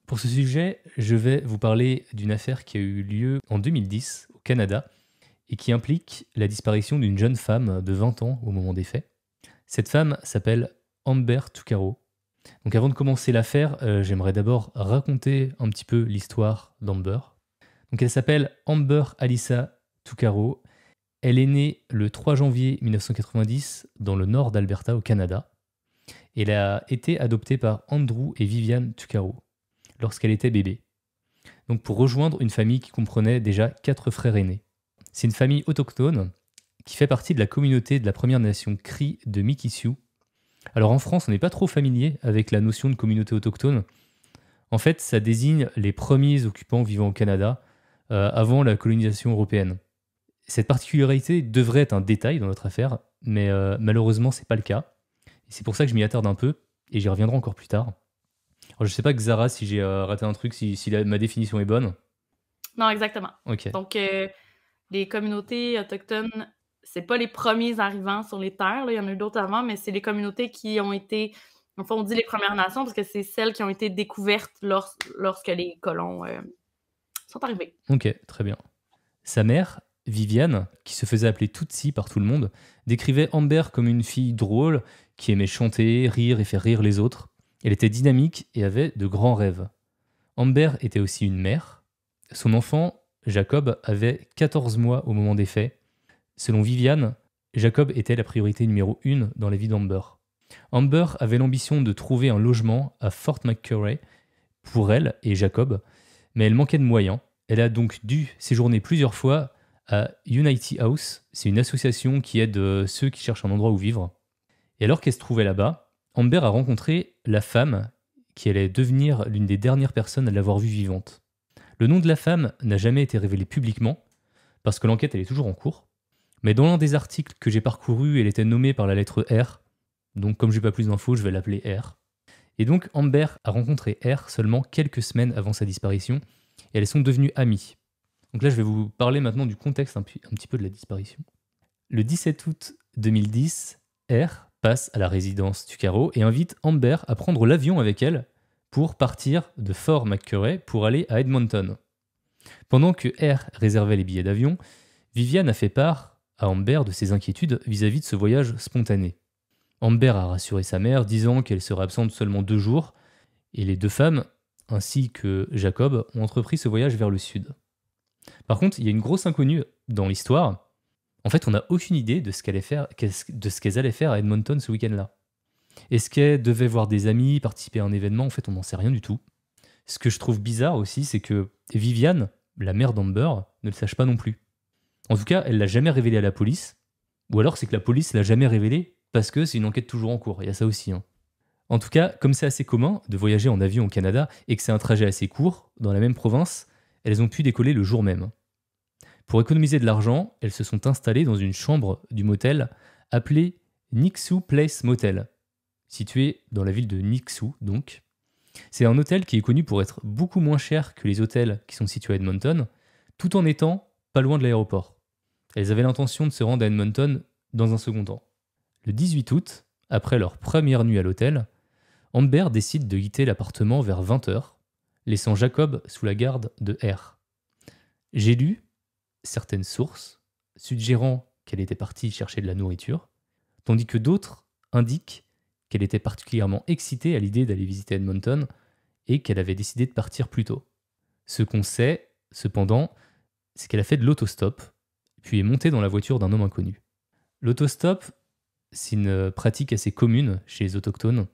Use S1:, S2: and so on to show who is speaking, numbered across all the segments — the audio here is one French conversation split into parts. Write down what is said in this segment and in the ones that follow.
S1: Pour ce sujet, je vais vous parler d'une affaire qui a eu lieu en 2010 au Canada et qui implique la disparition d'une jeune femme de 20 ans au moment des faits. Cette femme s'appelle Amber Tuccaro. Donc avant de commencer l'affaire, j'aimerais d'abord raconter un petit peu l'histoire d'Amber. Donc elle s'appelle Amber Alyssa Tuccaro. Elle est née le 3 janvier 1990 dans le nord d'Alberta au Canada. Elle a été adoptée par Andrew et Viviane Tuccaro lorsqu'elle était bébé. Donc pour rejoindre une famille qui comprenait déjà 4 frères aînés. C'est une famille autochtone qui fait partie de la communauté de la Première Nation Cri de Mikisew. Alors en France, on n'est pas trop familier avec la notion de communauté autochtone. En fait, ça désigne les premiers occupants vivant au Canada avant la colonisation européenne. Cette particularité devrait être un détail dans notre affaire, mais malheureusement, c'est pas le cas. Et c'est pour ça que je m'y attarde un peu, et j'y reviendrai encore plus tard. Alors, je sais pas, Xara, si j'ai raté un truc, si ma définition est bonne.
S2: Non, exactement.
S1: Ok.
S2: Donc, les communautés autochtones, c'est pas les premiers arrivants sur les terres, là, il y en a eu d'autres avant, mais c'est les communautés qui ont été, enfin, on dit les Premières Nations parce que c'est celles qui ont été découvertes lorsque les colons sont arrivés.
S1: Ok, très bien. Sa mère, Viviane, qui se faisait appeler Tootsie par tout le monde, décrivait Amber comme une fille drôle qui aimait chanter, rire et faire rire les autres. Elle était dynamique et avait de grands rêves. Amber était aussi une mère. Son enfant, Jacob, avait 14 mois au moment des faits. Selon Viviane, Jacob était la priorité numéro 1 dans la vie d'Amber. Amber avait l'ambition de trouver un logement à Fort McMurray pour elle et Jacob, mais elle manquait de moyens. Elle a donc dû séjourner plusieurs fois à Unity House. C'est une association qui aide ceux qui cherchent un endroit où vivre. Et alors qu'elle se trouvait là-bas, Amber a rencontré la femme qui allait devenir l'une des dernières personnes à l'avoir vue vivante. Le nom de la femme n'a jamais été révélé publiquement, parce que l'enquête elle est toujours en cours. Mais dans l'un des articles que j'ai parcouru, elle était nommée par la lettre R. Donc comme je n'ai pas plus d'infos, je vais l'appeler R. Et donc Amber a rencontré R seulement quelques semaines avant sa disparition, et elles sont devenues amies. Donc là, je vais vous parler maintenant du contexte un petit peu de la disparition. Le 17 août 2010, R passe à la résidence Tuccaro et invite Amber à prendre l'avion avec elle pour partir de Fort McMurray pour aller à Edmonton. Pendant que R réservait les billets d'avion, Viviane a fait part à Amber de ses inquiétudes vis-à-vis de ce voyage spontané. Amber a rassuré sa mère, disant qu'elle serait absente seulement 2 jours, et les deux femmes, ainsi que Jacob, ont entrepris ce voyage vers le sud. Par contre, il y a une grosse inconnue dans l'histoire. En fait, on n'a aucune idée de ce qu'elles allaient faire à Edmonton ce week-end-là. Est-ce qu'elles devaient voir des amis, participer à un événement? En fait, on n'en sait rien du tout. Ce que je trouve bizarre aussi, c'est que Viviane, la mère d'Amber, ne le sache pas non plus. En tout cas, elle l'a jamais révélé à la police, ou alors c'est que la police l'a jamais révélé parce que c'est une enquête toujours en cours. Il y a ça aussi. En tout cas, comme c'est assez commun de voyager en avion au Canada et que c'est un trajet assez court, dans la même province, elles ont pu décoller le jour même. Pour économiser de l'argent, elles se sont installées dans une chambre du motel appelée Nixu Place Motel, située dans la ville de Nixu donc. C'est un hôtel qui est connu pour être beaucoup moins cher que les hôtels qui sont situés à Edmonton, tout en étant pas loin de l'aéroport. Elles avaient l'intention de se rendre à Edmonton dans un second temps. Le 18 août, après leur première nuit à l'hôtel, Amber décide de quitter l'appartement vers 20h, laissant Jacob sous la garde de R. J'ai lu certaines sources suggérant qu'elle était partie chercher de la nourriture, tandis que d'autres indiquent qu'elle était particulièrement excitée à l'idée d'aller visiter Edmonton et qu'elle avait décidé de partir plus tôt. Ce qu'on sait, cependant, c'est qu'elle a fait de l'autostop, puis est montée dans la voiture d'un homme inconnu. L'autostop, c'est une pratique assez commune chez les autochtones,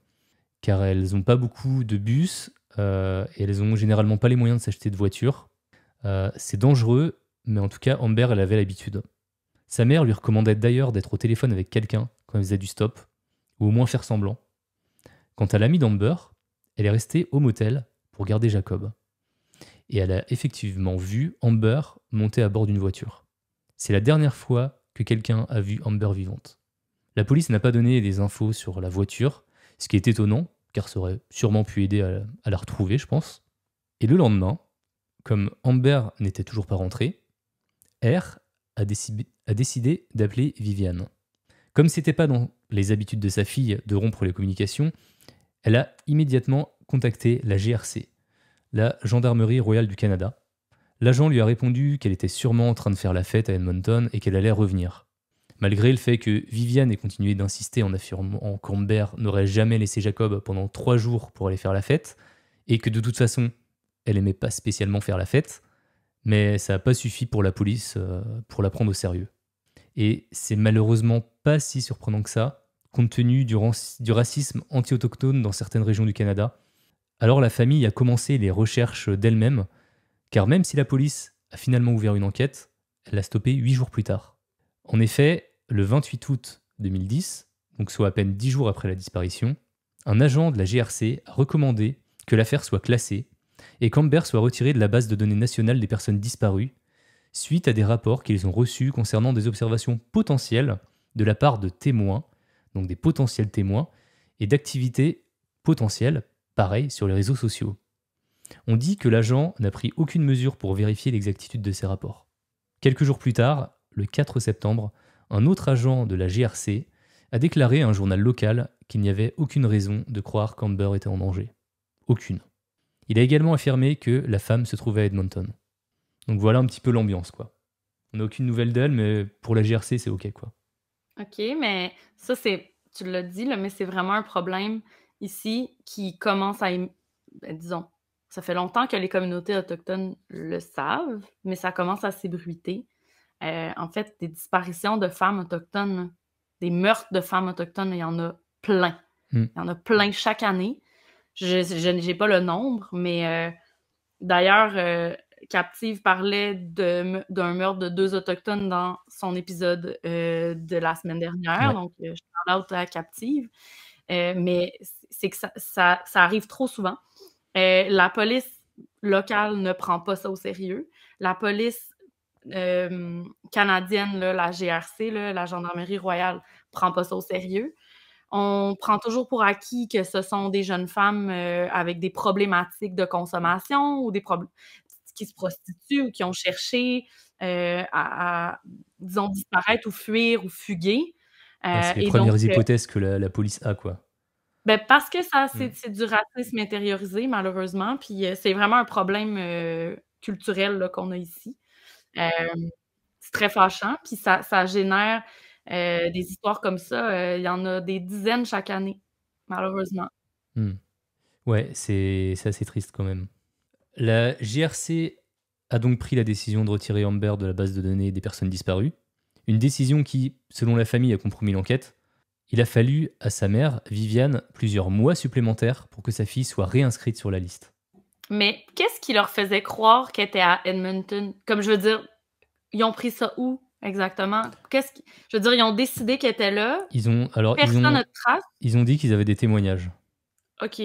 S1: car elles n'ont pas beaucoup de bus et elles n'ont généralement pas les moyens de s'acheter de voiture. C'est dangereux, mais en tout cas, Amber, elle avait l'habitude. Sa mère lui recommandait d'ailleurs d'être au téléphone avec quelqu'un quand elle faisait du stop, ou au moins faire semblant. Quant à l'amie d'Amber, elle est restée au motel pour garder Jacob. Et elle a effectivement vu Amber monter à bord d'une voiture. C'est la dernière fois que quelqu'un a vu Amber vivante. La police n'a pas donné des infos sur la voiture, ce qui est étonnant, car ça aurait sûrement pu aider à la retrouver, je pense. Et le lendemain, comme Amber n'était toujours pas rentrée, R a décidé d'appeler Viviane. Comme c'était pas dans les habitudes de sa fille de rompre les communications, elle a immédiatement contacté la GRC, la Gendarmerie royale du Canada. L'agent lui a répondu qu'elle était sûrement en train de faire la fête à Edmonton et qu'elle allait revenir. Malgré le fait que Vivian ait continué d'insister en affirmant qu'Amber n'aurait jamais laissé Jacob pendant 3 jours pour aller faire la fête, et que de toute façon, elle aimait pas spécialement faire la fête, mais ça n'a pas suffi pour la police pour la prendre au sérieux. Et c'est malheureusement pas si surprenant que ça, compte tenu du racisme anti-autochtone dans certaines régions du Canada. Alors la famille a commencé les recherches d'elle-même, car même si la police a finalement ouvert une enquête, elle l'a stoppée 8 jours plus tard. En effet, le 28 août 2010, donc soit à peine 10 jours après la disparition, un agent de la GRC a recommandé que l'affaire soit classée et qu'Amber soit retirée de la base de données nationale des personnes disparues suite à des rapports qu'ils ont reçus concernant des observations potentielles de la part de témoins, donc des potentiels témoins, et d'activités potentielles, pareil, sur les réseaux sociaux. On dit que l'agent n'a pris aucune mesure pour vérifier l'exactitude de ces rapports. Quelques jours plus tard, le 4 septembre, un autre agent de la GRC a déclaré à un journal local qu'il n'y avait aucune raison de croire qu'Amber était en danger. Aucune. Il a également affirmé que la femme se trouvait à Edmonton. Donc voilà un petit peu l'ambiance, quoi. On n'a aucune nouvelle d'elle, mais pour la GRC, c'est OK, quoi.
S2: OK, mais ça, tu l'as dit, là, mais c'est vraiment un problème ici qui commence à... disons, ça fait longtemps que les communautés autochtones le savent, mais ça commence à s'ébruiter. En fait, des disparitions de femmes autochtones, des meurtres de femmes autochtones, il y en a plein. Il y en a plein chaque année. Je n'ai pas le nombre, mais d'ailleurs, Captive parlait d'un meurtre de 2 autochtones dans son épisode de la semaine dernière,
S1: Ouais.
S2: donc je parle out à Captive. Mais c'est que ça arrive trop souvent. La police locale ne prend pas ça au sérieux. La police canadienne, là, la GRC, là, la Gendarmerie royale, prend pas ça au sérieux. On prend toujours pour acquis que ce sont des jeunes femmes avec des problématiques de consommation ou qui se prostituent ou qui ont cherché à, disons, disparaître ou fuir ou fuguer.
S1: C'est les
S2: Et
S1: premières
S2: donc,
S1: hypothèses que la police a, quoi.
S2: ben parce que c'est du racisme intériorisé, malheureusement, puis c'est vraiment un problème culturel là, qu'on a ici. Euh, c'est très fâchant, puis ça génère des histoires comme ça. Il y en a des dizaines chaque année, malheureusement.
S1: Ouais, c'est assez triste quand même. La GRC a donc pris la décision de retirer Amber de la base de données des personnes disparues. Une décision qui, selon la famille, a compromis l'enquête. Il a fallu à sa mère, Vivian, plusieurs mois supplémentaires pour que sa fille soit réinscrite sur la liste.
S2: Mais qu'est-ce qui leur faisait croire qu'elle était à Edmonton? Comme je veux dire, ils ont pris ça où exactement? Je veux dire, ils ont décidé qu'elle était là. Personne n'a de trace.
S1: Ils ont dit qu'ils avaient des témoignages.
S2: OK.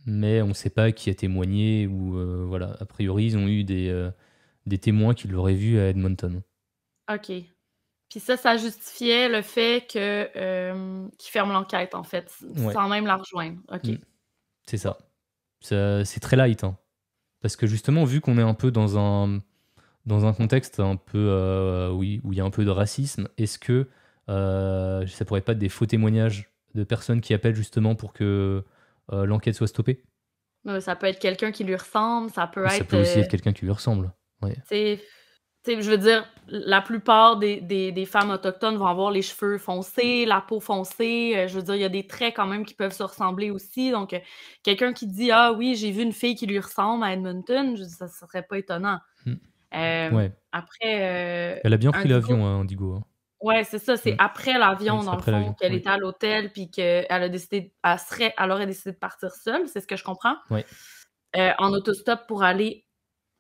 S1: Mais on ne sait pas qui a témoigné ou voilà. A priori, ils ont eu des témoins qui l'auraient vu à Edmonton.
S2: OK. Puis ça justifiait le fait qu'ils ferment l'enquête, en fait, sans même la rejoindre. OK.
S1: C'est ça. C'est très light. Hein. Parce que justement, vu qu'on est un peu dans un contexte un peu, où il y a un peu de racisme, est-ce que ça pourrait pas être des faux témoignages de personnes qui appellent justement pour que l'enquête soit stoppée?
S2: Ça peut être quelqu'un qui lui ressemble, ça peut être...
S1: Ça peut aussi être quelqu'un qui lui ressemble. Ouais.
S2: Je veux dire, la plupart des femmes autochtones vont avoir les cheveux foncés, la peau foncée. Je veux dire, il y a des traits quand même qui peuvent se ressembler aussi. Donc, quelqu'un qui dit « Ah oui, j'ai vu une fille qui lui ressemble à Edmonton », je dis, ça serait pas étonnant.
S1: Ouais.
S2: Après...
S1: Elle a bien pris l'avion, hein, Indigo. Hein.
S2: Ouais, c'est ça. C'est après l'avion, dans le fond, qu'elle était à l'hôtel, puis qu'elle a décidé... Elle aurait décidé de partir seule, c'est ce que je comprends.
S1: Ouais.
S2: En autostop pour aller...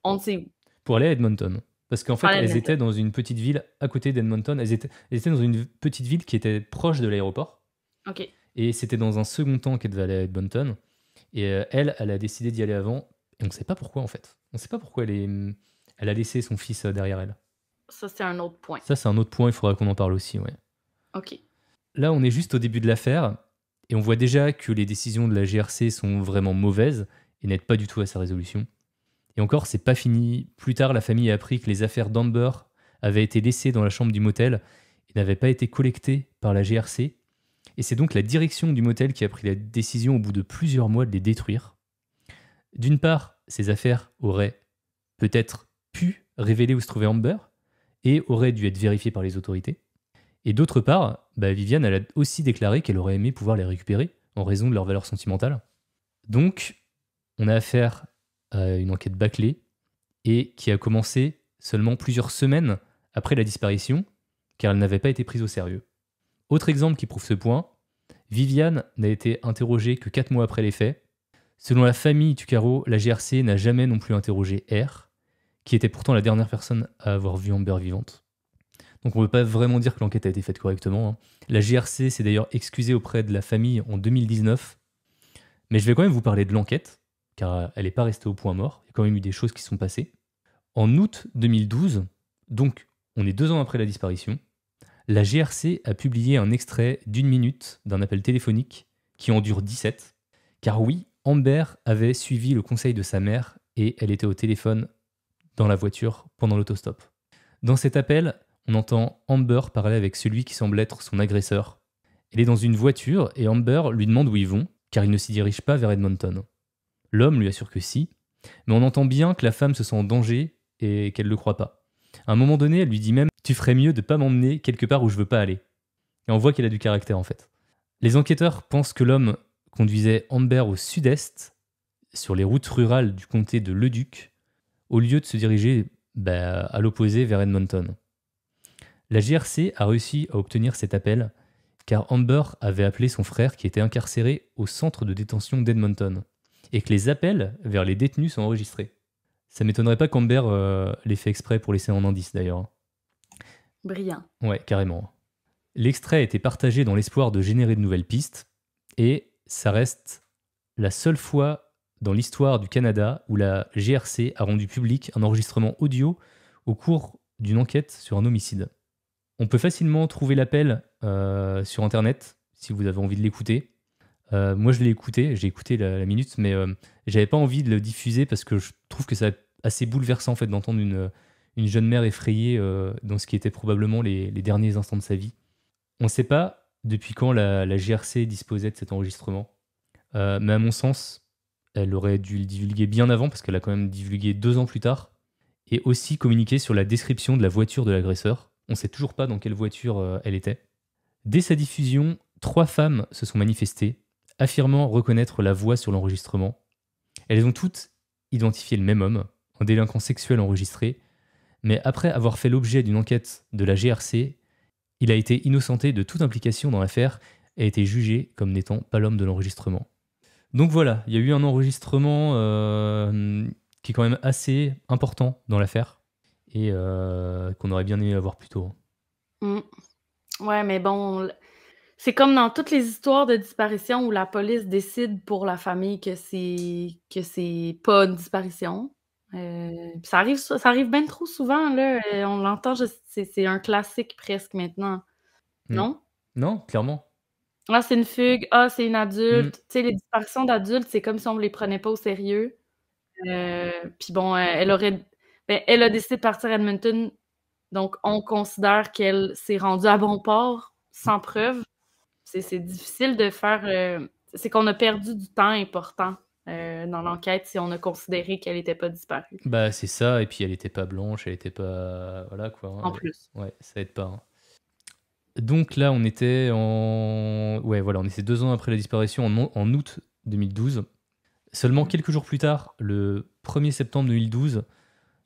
S2: On ne sait où.
S1: Pour aller à Edmonton. Parce qu'en fait, elles étaient dans une petite ville à côté d'Edmonton. Elles étaient dans une petite ville qui était proche de l'aéroport.
S2: OK.
S1: Et c'était dans un second temps qu'elle devait aller à Edmonton. Et elle a décidé d'y aller avant. Et on ne sait pas pourquoi, en fait. On ne sait pas pourquoi elle a laissé son fils derrière elle.
S2: Ça, c'est un autre point.
S1: Ça, c'est un autre point. Il faudra qu'on en parle aussi, ouais.
S2: OK.
S1: Là, on est juste au début de l'affaire. Et on voit déjà que les décisions de la GRC sont vraiment mauvaises et n'aident pas du tout à sa résolution. Et encore, c'est pas fini. Plus tard, la famille a appris que les affaires d'Amber avaient été laissées dans la chambre du motel et n'avaient pas été collectées par la GRC. Et c'est donc la direction du motel qui a pris la décision au bout de plusieurs mois de les détruire. D'une part, ces affaires auraient peut-être pu révéler où se trouvait Amber et auraient dû être vérifiées par les autorités. Et d'autre part, Viviane elle a aussi déclaré qu'elle aurait aimé pouvoir les récupérer en raison de leur valeur sentimentale. Donc, on a affaire à une enquête bâclée et qui a commencé seulement plusieurs semaines après la disparition, car elle n'avait pas été prise au sérieux. Autre exemple qui prouve ce point, Viviane n'a été interrogée que 4 mois après les faits. Selon la famille Tuccaro, la GRC n'a jamais non plus interrogé R, qui était pourtant la dernière personne à avoir vu Amber vivante. Donc on ne peut pas vraiment dire que l'enquête a été faite correctement, hein. La GRC s'est d'ailleurs excusée auprès de la famille en 2019. Mais je vais quand même vous parler de l'enquête, car elle n'est pas restée au point mort. Il y a quand même eu des choses qui sont passées. En août 2012, donc on est 2 ans après la disparition, la GRC a publié un extrait d'1 minute d'un appel téléphonique qui en dure 17. Car oui, Amber avait suivi le conseil de sa mère et elle était au téléphone dans la voiture pendant l'autostop. Dans cet appel, on entend Amber parler avec celui qui semble être son agresseur. Elle est dans une voiture et Amber lui demande où ils vont, car il ne s'y dirige pas vers Edmonton. L'homme lui assure que si, mais on entend bien que la femme se sent en danger et qu'elle ne le croit pas. À un moment donné, elle lui dit même « Tu ferais mieux de pas m'emmener quelque part où je veux pas aller ». Et on voit qu'elle a du caractère en fait. Les enquêteurs pensent que l'homme conduisait Amber au sud-est, sur les routes rurales du comté de Leduc, au lieu de se diriger à l'opposé vers Edmonton. La GRC a réussi à obtenir cet appel car Amber avait appelé son frère qui était incarcéré au centre de détention d'Edmonton et que les appels vers les détenus sont enregistrés. Ça m'étonnerait pas qu'Amber l'ait fait exprès pour laisser un indice d'ailleurs.
S2: Brillant.
S1: Ouais, carrément. L'extrait a été partagé dans l'espoir de générer de nouvelles pistes et ça reste la seule fois dans l'histoire du Canada où la GRC a rendu public un enregistrement audio au cours d'une enquête sur un homicide. On peut facilement trouver l'appel sur internet si vous avez envie de l'écouter. Moi je l'ai écouté, j'ai écouté la minute, mais j'avais pas envie de le diffuser parce que je trouve que c'est assez bouleversant en fait, d'entendre une jeune mère effrayée dans ce qui était probablement les derniers instants de sa vie. On ne sait pas depuis quand la GRC disposait de cet enregistrement, mais à mon sens, elle aurait dû le divulguer bien avant parce qu'elle a quand même divulgué 2 ans plus tard et aussi communiqué sur la description de la voiture de l'agresseur. On ne sait toujours pas dans quelle voiture elle était. Dès sa diffusion, 3 femmes se sont manifestées, affirmant reconnaître la voix sur l'enregistrement. Elles ont toutes identifié le même homme, un délinquant sexuel enregistré, mais après avoir fait l'objet d'une enquête de la GRC, il a été innocenté de toute implication dans l'affaire et a été jugé comme n'étant pas l'homme de l'enregistrement. Donc voilà, il y a eu un enregistrement qui est quand même assez important dans l'affaire et qu'on aurait bien aimé avoir plus tôt.
S2: Ouais, mais bon, c'est comme dans toutes les histoires de disparition où la police décide pour la famille que c'est pas une disparition. Ça arrive bien trop souvent, là. On l'entend, c'est un classique presque maintenant. Non?
S1: Non, clairement.
S2: Ah, c'est une fugue. Ah, c'est une adulte. Tu sais, les disparitions d'adultes, c'est comme si on les prenait pas au sérieux. Puis bon, elle a décidé de partir à Edmonton, donc on considère qu'elle s'est rendue à bon port, sans preuve. C'est difficile de faire... c'est qu'on a perdu du temps important dans l'enquête si on a considéré qu'elle n'était pas disparue.
S1: Bah c'est ça, et puis elle était pas blanche, elle était pas... Voilà quoi.
S2: En plus.
S1: Ouais, ça aide pas. Hein. Donc là, on était en... Ouais, voilà, on était 2 ans après la disparition, en août 2012. Seulement quelques jours plus tard, le 1er septembre 2012,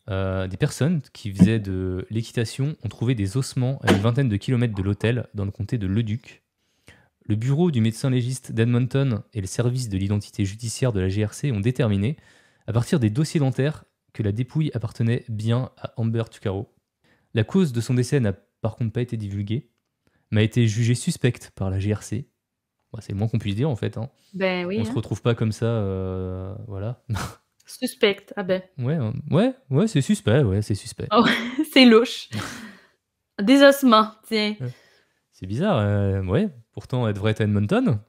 S1: des personnes qui faisaient de l'équitation ont trouvé des ossements à une vingtaine de kilomètres de l'hôtel dans le comté de Leduc. Le bureau du médecin légiste d'Edmonton et le service de l'identité judiciaire de la GRC ont déterminé, à partir des dossiers dentaires, que la dépouille appartenait bien à Amber Tuccaro. La cause de son décès n'a par contre pas été divulguée, mais a été jugée suspecte par la GRC. Bon, c'est le moins qu'on puisse dire en fait. Hein.
S2: Ben oui.
S1: On se retrouve pas comme ça, voilà.
S2: Suspecte, ah ben.
S1: Ouais, c'est suspect, c'est suspect.
S2: Oh, c'est louche. Des ossements, tiens.
S1: C'est bizarre, ouais. Pourtant, elle devrait être à Edmonton.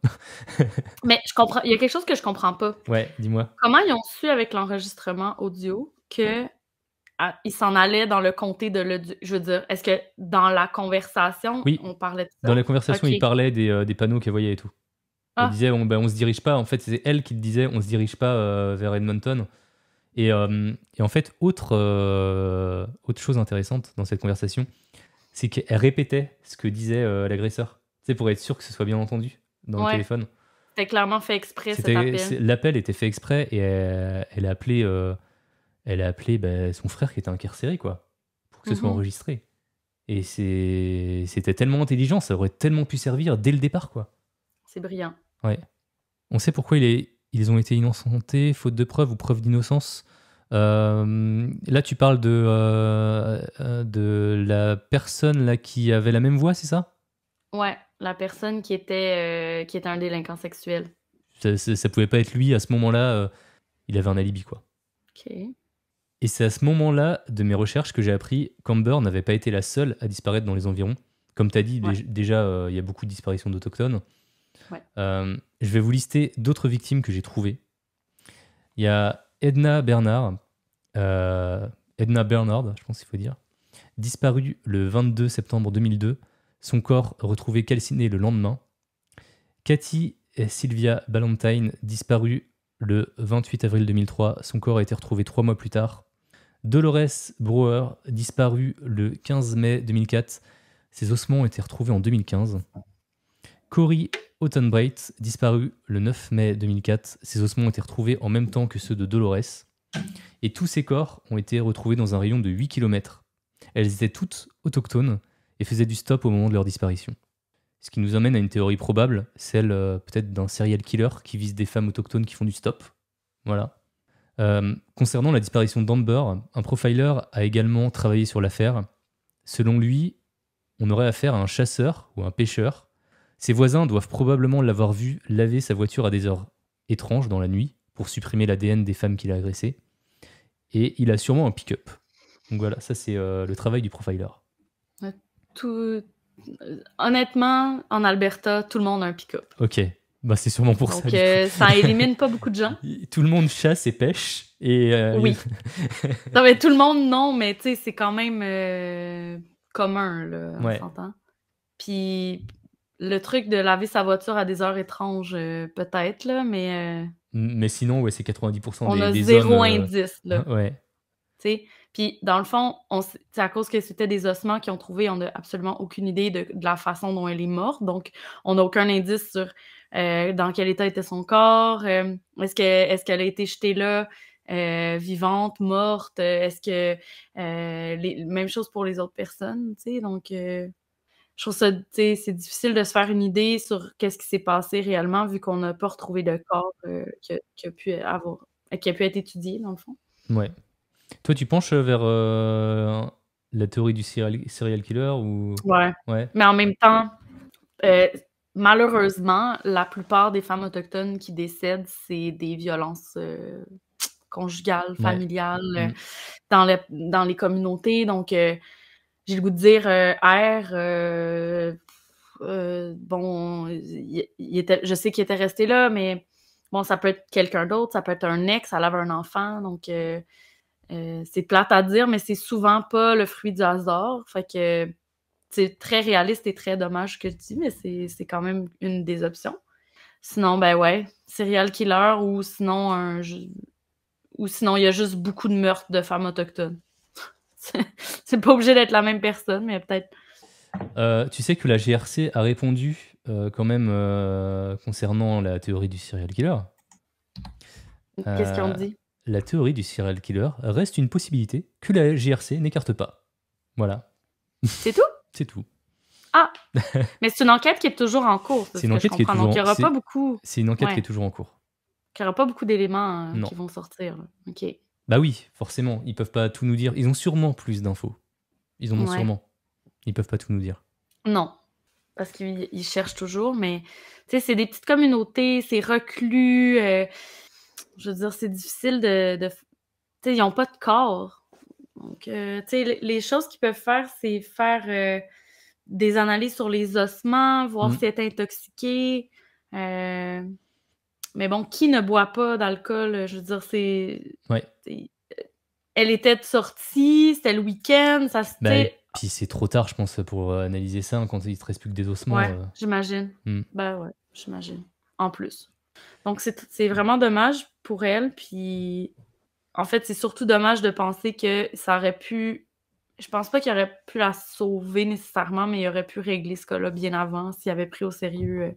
S2: Mais je comprends. Il y a quelque chose que je comprends pas.
S1: Ouais, dis-moi.
S2: Comment ils ont su avec l'enregistrement audio que il s'en allait dans le comté de Leduc? Je veux dire, est-ce que dans la conversation,
S1: Oui.
S2: on parlait de ça?
S1: Dans la conversation, il parlait des panneaux qu'elle voyait et tout. Elle
S2: Ah,
S1: disait, on se dirige pas. En fait, c'est elle qui te disait, on se dirige pas vers Edmonton. Et en fait, autre chose intéressante dans cette conversation, c'est qu'elle répétait ce que disait l'agresseur. Tu sais, pour être sûr que ce soit bien entendu dans le
S2: ouais.
S1: téléphone.
S2: C'était clairement fait exprès, cet appel.
S1: L'appel était fait exprès et elle a appelé son frère qui était incarcéré, quoi, pour que ce soit
S2: Mhm.
S1: enregistré. Et c'était tellement intelligent, ça aurait tellement pu servir dès le départ, quoi.
S2: C'est brillant.
S1: Ouais. On sait pourquoi ils ont été innocentés, faute de preuves ou preuve d'innocence. Là, tu parles de la personne là qui avait la même voix, c'est ça?
S2: Ouais, la personne qui était un délinquant sexuel.
S1: Ça pouvait pas être lui à ce moment-là. Il avait un alibi, quoi.
S2: OK.
S1: Et c'est à ce moment-là de mes recherches que j'ai appris qu'Amber n'avait pas été la seule à disparaître dans les environs. Comme tu as dit,
S2: Ouais.
S1: déjà, il y a beaucoup de disparitions d'autochtones.
S2: Ouais.
S1: Je vais vous lister d'autres victimes que j'ai trouvées. Il y a Edna Bernard, je pense qu'il faut dire, disparue le 22 septembre 2002, son corps retrouvé calciné le lendemain. Cathy et Sylvia Ballantyne, disparue le 28 avril 2003, son corps a été retrouvé 3 mois plus tard. Dolores Brewer, disparue le 15 mai 2004, ses ossements ont été retrouvés en 2015. Corey Ottenbreit, disparu le 9 mai 2004, ses ossements ont été retrouvés en même temps que ceux de Dolores. Et tous ces corps ont été retrouvés dans un rayon de 8 km. Elles étaient toutes autochtones et faisaient du stop au moment de leur disparition. Ce qui nous amène à une théorie probable, celle peut-être d'un serial killer qui vise des femmes autochtones qui font du stop. Voilà. Concernant la disparition d'Amber, un profiler a également travaillé sur l'affaire. Selon lui, on aurait affaire à un chasseur ou un pêcheur. Ses voisins doivent probablement l'avoir vu laver sa voiture à des heures étranges dans la nuit pour supprimer l'ADN des femmes qu'il a agressées. Et il a sûrement un pick-up. Donc voilà, ça c'est le travail du profiler.
S2: Honnêtement, en Alberta, tout le monde a un pick-up.
S1: Ok, bah c'est sûrement pour
S2: Donc,
S1: ça. Donc,
S2: ça élimine pas beaucoup de gens.
S1: tout le monde chasse et pêche. Et,
S2: oui. Non, mais tout le monde, non, mais tu sais, c'est quand même commun, là, on s'entend. Puis le truc de laver sa voiture à des heures étranges, peut-être, là, mais...
S1: Mais sinon, ouais, c'est 90%
S2: on a
S1: des
S2: zéro
S1: hommes,
S2: indice, là.
S1: Ouais.
S2: T'sais, puis dans le fond, c'est à cause que c'était des ossements qu'ils ont trouvés, on n'a absolument aucune idée de la façon dont elle est morte. Donc, on n'a aucun indice sur dans quel état était son corps. Est-ce qu'elle a été jetée là, vivante, morte? Est-ce que même chose pour les autres personnes, tu sais? Donc, je trouve ça, tu sais, c'est difficile de se faire une idée sur qu'est-ce qui s'est passé réellement, vu qu'on n'a pas retrouvé de corps qui a pu être étudié, dans le fond.
S1: Ouais. Toi, tu penches vers la théorie du serial killer ou...
S2: Ouais. Mais en même temps, malheureusement, la plupart des femmes autochtones qui décèdent, c'est des violences conjugales, familiales, dans les communautés. Donc, j'ai le goût de dire bon, je sais qu'il était resté là, mais bon, ça peut être quelqu'un d'autre, ça peut être un ex, elle avait un enfant, donc c'est plate à dire, mais c'est souvent pas le fruit du hasard. Fait que c'est très réaliste et très dommage ce que je dis, mais c'est quand même une des options. Sinon, ben ouais, serial killer ou sinon il y a juste beaucoup de meurtres de femmes autochtones. C'est pas obligé d'être la même personne, mais peut-être.
S1: Tu sais que la GRC a répondu quand même concernant la théorie du serial killer.
S2: Qu'est-ce qu'ils ont dit?
S1: La théorie du serial killer reste une possibilité que la GRC n'écarte pas. Voilà.
S2: C'est tout?
S1: C'est tout.
S2: Ah! Mais c'est une enquête qui est toujours en cours.
S1: C'est une enquête qui est toujours en cours.
S2: Donc, il n'y aura pas beaucoup...
S1: C'est une enquête qui est toujours en cours.
S2: Il n'y aura pas beaucoup d'éléments qui vont sortir. Là. OK.
S1: Bah oui, forcément. Ils peuvent pas tout nous dire. Ils ont sûrement plus d'infos. Ils en ont sûrement. Ils peuvent pas tout nous dire.
S2: Non. Parce qu'ils cherchent toujours, mais tu sais, c'est des petites communautés, c'est reclus. Je veux dire, c'est difficile de tu sais, ils n'ont pas de corps. Donc, tu sais, les choses qu'ils peuvent faire, c'est faire des analyses sur les ossements, voir si elle est intoxiquée. Mais bon, qui ne boit pas d'alcool? Je veux dire, c'est...
S1: Ouais.
S2: Elle était de sortie, c'était le week-end, ça se...
S1: Puis c'est trop tard, je pense, pour analyser ça quand il ne te reste plus que des ossements.
S2: Ouais, j'imagine. Ben ouais, j'imagine. en plus. Donc, c'est vraiment dommage pour elle. Puis, en fait, c'est surtout dommage de penser que ça aurait pu... Je pense pas qu'il aurait pu la sauver nécessairement, mais il aurait pu régler ce cas-là bien avant s'il avait pris au sérieux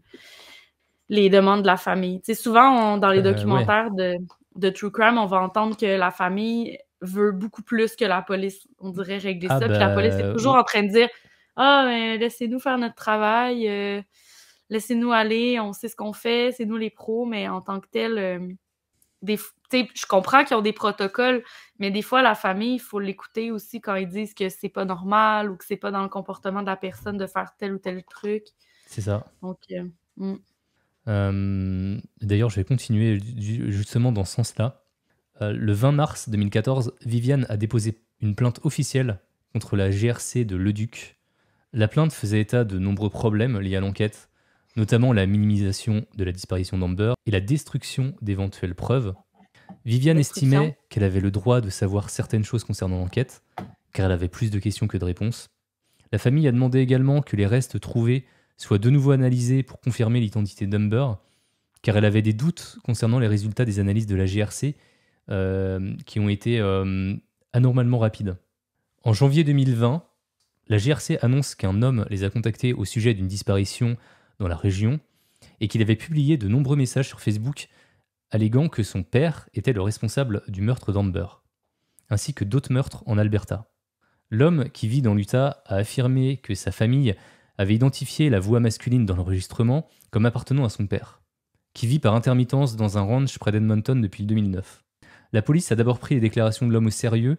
S2: les demandes de la famille. Tu sais, souvent, dans les
S1: Ouais.
S2: documentaires de True Crime, on va entendre que la famille veut beaucoup plus que la police, on dirait, régler
S1: Ah
S2: ça. Puis la police est toujours en train de dire « Ah, mais laissez-nous faire notre travail, laissez-nous aller, on sait ce qu'on fait, c'est nous les pros. » Mais en tant que tel, tu sais, je comprends qu'ils ont des protocoles, mais des fois, la famille, il faut l'écouter aussi quand ils disent que c'est pas normal ou que c'est pas dans le comportement de la personne de faire tel ou tel truc.
S1: C'est ça.
S2: Donc,
S1: D'ailleurs, je vais continuer justement dans ce sens-là. Le 20 mars 2014, Viviane a déposé une plainte officielle contre la GRC de Leduc. La plainte faisait état de nombreux problèmes liés à l'enquête, notamment la minimisation de la disparition d'Amber et la destruction d'éventuelles preuves. Viviane estimait qu'elle avait le droit de savoir certaines choses concernant l'enquête, car elle avait plus de questions que de réponses. La famille a demandé également que les restes trouvés soient de nouveau analysés pour confirmer l'identité d'Amber, car elle avait des doutes concernant les résultats des analyses de la GRC qui ont été anormalement rapides. En janvier 2020, la GRC annonce qu'un homme les a contactés au sujet d'une disparition dans la région et qu'il avait publié de nombreux messages sur Facebook alléguant que son père était le responsable du meurtre d'Amber, ainsi que d'autres meurtres en Alberta. L'homme, qui vit dans l'Utah, a affirmé que sa famille avait identifié la voix masculine dans l'enregistrement comme appartenant à son père, qui vit par intermittence dans un ranch près d'Edmonton depuis 2009. La police a d'abord pris les déclarations de l'homme au sérieux,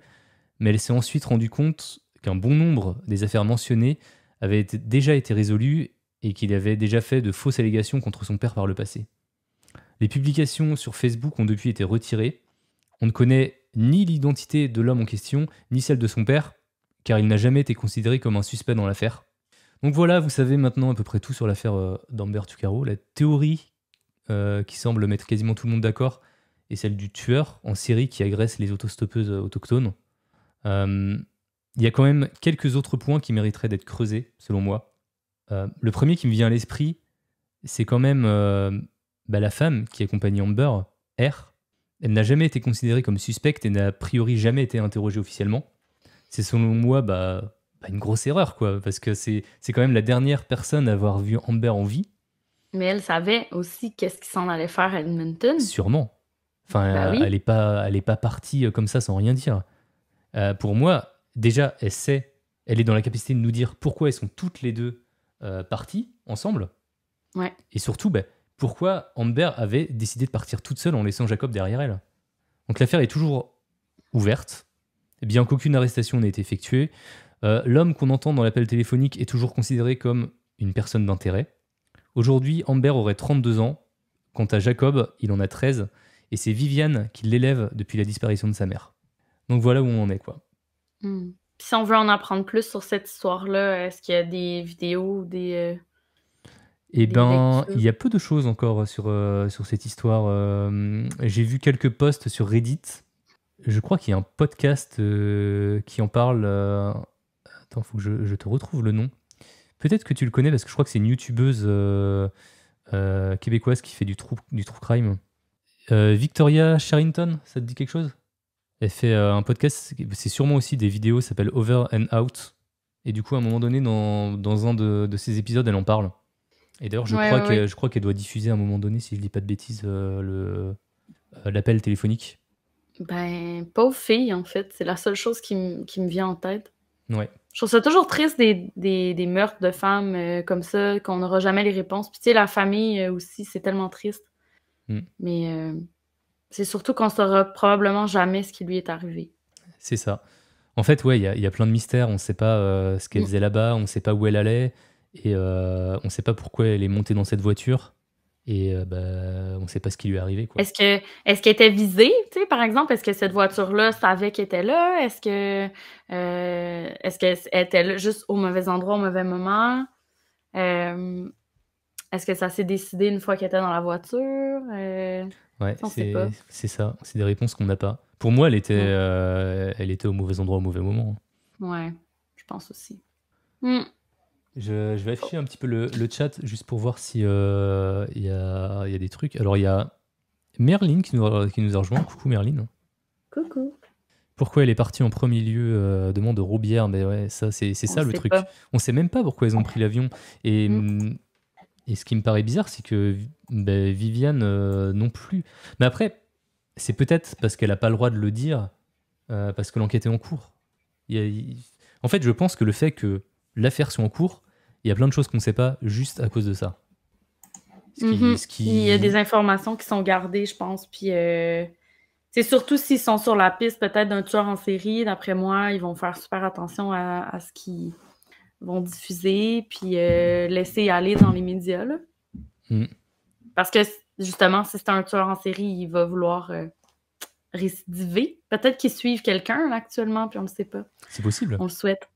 S1: mais elle s'est ensuite rendue compte qu'un bon nombre des affaires mentionnées avaient déjà été résolues et qu'il avait déjà fait de fausses allégations contre son père par le passé. Les publications sur Facebook ont depuis été retirées. On ne connaît ni l'identité de l'homme en question, ni celle de son père, car il n'a jamais été considéré comme un suspect dans l'affaire. Donc voilà, vous savez maintenant à peu près tout sur l'affaire d'Amber Tuccaro. La théorie qui semble mettre quasiment tout le monde d'accord est celle du tueur en série qui agresse les autostoppeuses autochtones. Il y a quand même quelques autres points qui mériteraient d'être creusés, selon moi. Le premier qui me vient à l'esprit, c'est quand même la femme qui accompagne Amber, R. Elle n'a jamais été considérée comme suspecte et n'a a priori jamais été interrogée officiellement. C'est selon moi une grosse erreur, quoi, parce que c'est quand même la dernière personne à avoir vu Amber en vie.
S2: Mais elle savait aussi qu'est-ce qu'il s'en allait faire à Edmonton.
S1: Sûrement. Enfin,
S2: oui.
S1: elle est pas partie comme ça sans rien dire. Pour moi, déjà, elle est dans la capacité de nous dire pourquoi elles sont toutes les deux parties ensemble.
S2: Ouais.
S1: Et surtout, pourquoi Amber avait décidé de partir toute seule en laissant Jacob derrière elle. Donc l'affaire est toujours ouverte, bien qu'aucune arrestation n'ait été effectuée. L'homme qu'on entend dans l'appel téléphonique est toujours considéré comme une personne d'intérêt. Aujourd'hui, Amber aurait 32 ans. Quant à Jacob, il en a 13. Et c'est Viviane qui l'élève depuis la disparition de sa mère. Donc voilà où on en est, quoi.
S2: Puis si on veut en apprendre plus sur cette histoire-là, est-ce qu'il y a des vidéos ou des...
S1: Eh ben, il y a peu de choses encore sur cette histoire. J'ai vu quelques posts sur Reddit. Je crois qu'il y a un podcast qui en parle. Attends, faut que je te retrouve le nom. Peut-être que tu le connais parce que je crois que c'est une youtubeuse québécoise qui fait du true crime. Victoria Sherrington, ça te dit quelque chose? Elle fait un podcast, c'est sûrement aussi des vidéos, ça s'appelle Over and Out. Et du coup, à un moment donné, dans un de ses épisodes, elle en parle. Et d'ailleurs, je crois qu'elle doit diffuser à un moment donné, si je dis pas de bêtises, l'appel téléphonique.
S2: Pauvre fille, en fait. C'est la seule chose qui me vient en tête.
S1: Ouais.
S2: Je trouve ça toujours triste des meurtres de femmes comme ça, qu'on n'aura jamais les réponses. Puis tu sais, la famille aussi, c'est tellement triste. Mais c'est surtout qu'on saura probablement jamais ce qui lui est arrivé.
S1: C'est ça. En fait, ouais, il y a plein de mystères. On ne sait pas ce qu'elle faisait là-bas, on ne sait pas où elle allait, et on ne sait pas pourquoi elle est montée dans cette voiture. Et on ne sait pas ce qui lui est arrivé, quoi.
S2: Est-ce qu'elle était visée, tu sais, par exemple? Est-ce que cette voiture-là savait qu'elle était là? Est-ce qu'elle était là juste au mauvais endroit, au mauvais moment? Est-ce que ça s'est décidé une fois qu'elle était dans la voiture?
S1: Ouais,
S2: on sait pas.
S1: C'est ça. C'est des réponses qu'on n'a pas. Pour moi, elle était au mauvais endroit au mauvais moment.
S2: Ouais, je pense aussi.
S1: Je vais afficher un petit peu le chat juste pour voir si il y a des trucs. Alors, il y a Merlin qui nous a rejoint. Coucou Merlin.
S2: Coucou.
S1: Pourquoi elle est partie en premier lieu demande Roubière. Mais ouais, ça, c'est ça le
S2: sait
S1: truc.
S2: pas.
S1: On sait même pas pourquoi elles ont pris l'avion. Et ce qui me paraît bizarre, c'est que Viviane non plus. Mais après, c'est peut-être parce qu'elle n'a pas le droit de le dire, parce que l'enquête est en cours. En fait, je pense que le fait que l'affaire soit en cours, il y a plein de choses qu'on ne sait pas juste à cause de ça.
S2: Il y a des informations qui sont gardées, je pense. Puis c'est surtout s'ils sont sur la piste peut-être d'un tueur en série. D'après moi, ils vont faire super attention à ce qu'ils vont diffuser, puis laisser aller dans les médias. Là. Parce que justement, si c'est un tueur en série, il va vouloir récidiver. Peut-être qu'ils suivent quelqu'un là, actuellement, puis on ne le sait pas.
S1: C'est possible.
S2: On le souhaite.